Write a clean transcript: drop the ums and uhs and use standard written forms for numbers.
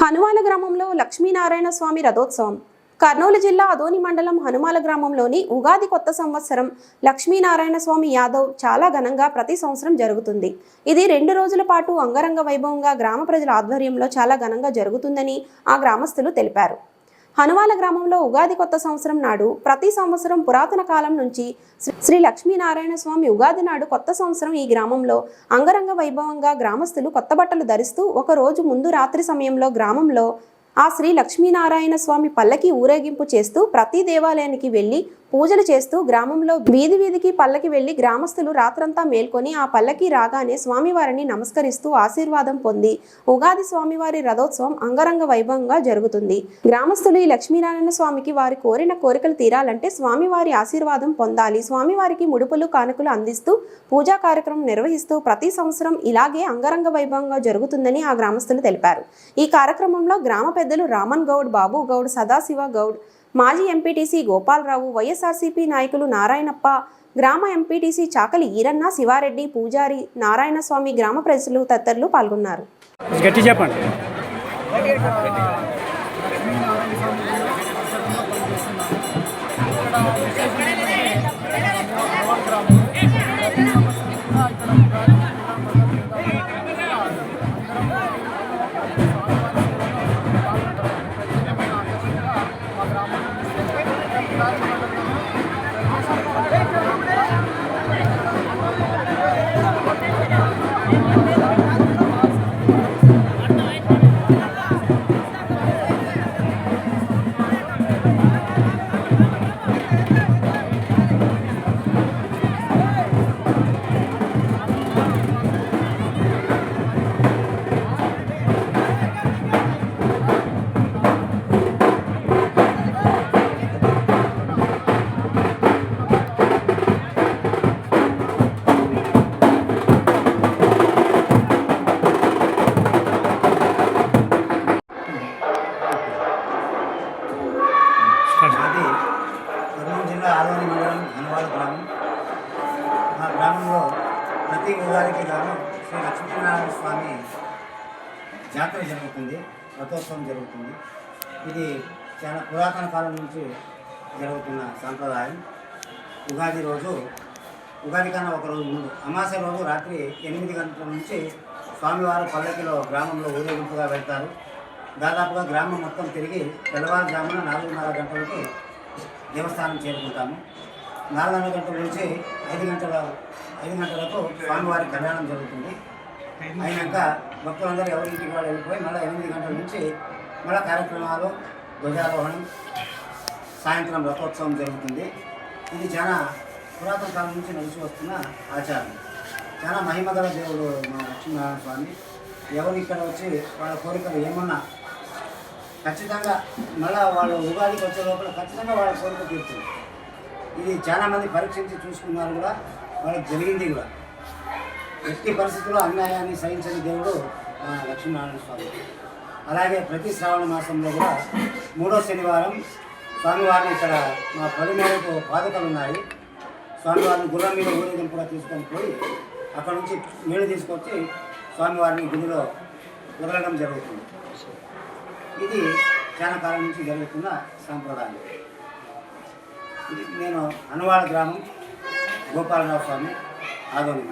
హనుమాల గ్రామంలో లక్ష్మీనారాయణ స్వామి రథోత్సవం. కర్నూలు జిల్లా అదోని మండలం హనుమాల గ్రామంలోని ఉగాది కొత్త సంవత్సరం లక్ష్మీనారాయణ స్వామి యాదవ్ చాలా ఘనంగా ప్రతి సంవత్సరం జరుగుతుంది. ఇది 2 రోజుల పాటు అంగరంగ వైభవంగా గ్రామ ప్రజల ఆధ్వర్యంలో చాలా ఘనంగా జరుగుతుందని ఆ గ్రామస్తులు తెలిపారు. హనుమాల గ్రామంలో ఉగాది కొత్త సంవత్సరం నాడు ప్రతి సంవత్సరం పురాతన కాలం నుంచి శ్రీ లక్ష్మీనారాయణ స్వామి ఉగాది నాడు కొత్త సంవత్సరం ఈ గ్రామంలో అంగరంగ వైభవంగా గ్రామస్తులు కొత్త బట్టలు ధరిస్తూ ఒక రోజు ముందు రాత్రి సమయంలో గ్రామంలో ఆ శ్రీ లక్ష్మీనారాయణ స్వామి పల్లకి ఊరేగింపు చేస్తూ ప్రతి దేవాలయానికి వెళ్లి పూజలు చేస్తూ గ్రామంలో వీధి వీధికి పల్లకి వెళ్లి గ్రామస్తులు రాత్రంతా మేల్కొని ఆ పల్లకి రాగానే స్వామివారిని నమస్కరిస్తూ ఆశీర్వాదం పొంది ఉగాది స్వామివారి రథోత్సవం అంగరంగ వైభవంగా జరుగుతుంది. గ్రామస్తులు ఈ లక్ష్మీనారాయణ స్వామికి వారి కోరిన కోరికలు తీరాలంటే స్వామివారి ఆశీర్వాదం పొందాలి. స్వామివారికి ముడుపులు కానుకలు అందిస్తూ పూజా కార్యక్రమం నిర్వహిస్తూ ప్రతి సంవత్సరం ఇలాగే అంగరంగ వైభవంగా జరుగుతుందని ఆ గ్రామస్తులు తెలిపారు. ఈ కార్యక్రమంలో గ్రామ పెద్దలు రామన్ గౌడ్, బాబు గౌడ్, సదాశివ గౌడ్, మాజీ ఎంపీటీసీ గోపాలరావు, వైఎస్ఆర్సీపీ నాయకులు నారాయణప్ప, గ్రామ ఎంపీటీసీ చాకలి ఈరన్న, శివారెడ్డి, పూజారి, నారాయణస్వామి, గ్రామ ప్రజలు తదితరులు పాల్గొన్నారు. అది కర్నూలు జిల్లా అదోని మండలం హనుమాల గ్రామం. మా గ్రామంలో ప్రతి ఉగాదికి గాను శ్రీ లక్ష్మీనారాయణ స్వామి జాతర జరుగుతుంది, రథోత్సవం జరుగుతుంది. ఇది చాలా పురాతన కాలం నుంచి జరుగుతున్న సాంప్రదాయం. ఉగాది రోజు, ఉగాది కన్నా ఒక రోజు ముందు అమావాస్య రోజు రాత్రి 8 గంటల నుంచి స్వామివారు పల్లకిలో గ్రామంలో ఊరేగింపుగా వెళ్తారు. దాదాపుగా గ్రామం మొత్తం తిరిగి తెల్లవారుజామున 4:30 గంటలకి దేవస్థానం చేరుకుంటాము. 4:30 గంటల నుంచి 5 గంటలకు స్వామివారి కళ్యాణం జరుగుతుంది. అయినాక భక్తులందరూ ఎవరింటికి వాళ్ళు వెళ్ళిపోయి మళ్ళీ 8 గంటల నుంచి మళ్ళీ కార్యక్రమాలు, ధ్వజారోహణం, సాయంత్రం రథోత్సవం జరుగుతుంది. ఇది చాలా పురాతన కాలం నుంచి నడిచి వస్తున్న ఆచారం. చాలా మహిమగల దేవుడు మా లక్ష్మీనారాయణ స్వామి. ఎవరు ఇక్కడ వచ్చి వాళ్ళ కోరికలు ఏమన్నా ఖచ్చితంగా మళ్ళీ వాళ్ళు ఉగాదికి వచ్చే లోపల ఖచ్చితంగా వాళ్ళ కోరిక తీరుతుంది. ఇది చాలామంది పరీక్షించి చూసుకున్నారు కూడా, వాళ్ళకి జరిగింది కూడా. ఎట్టి పరిస్థితుల్లో అన్యాయాన్ని సహించని దేవుడు లక్ష్మీనారాయణ స్వామి. అలాగే ప్రతి శ్రావణ మాసంలో కూడా 3వ శనివారం స్వామివారిని ఇక్కడ మా పది మేరకు పాదుకలు ఉన్నాయి. స్వామివారిని గుర్రం మీద ఊరేగింపుగా తీసుకొని పోయి అక్కడ నుంచి నీళ్లు తీసుకొచ్చి స్వామివారిని గుడిలో వదలడం జరుగుతుంది. ఇది చాలా కాలం నుంచి జరుగుతున్న సాంప్రదాయం. నేను హనుమాల గ్రామం, గోపాలరావు స్వామి, ఆదోని.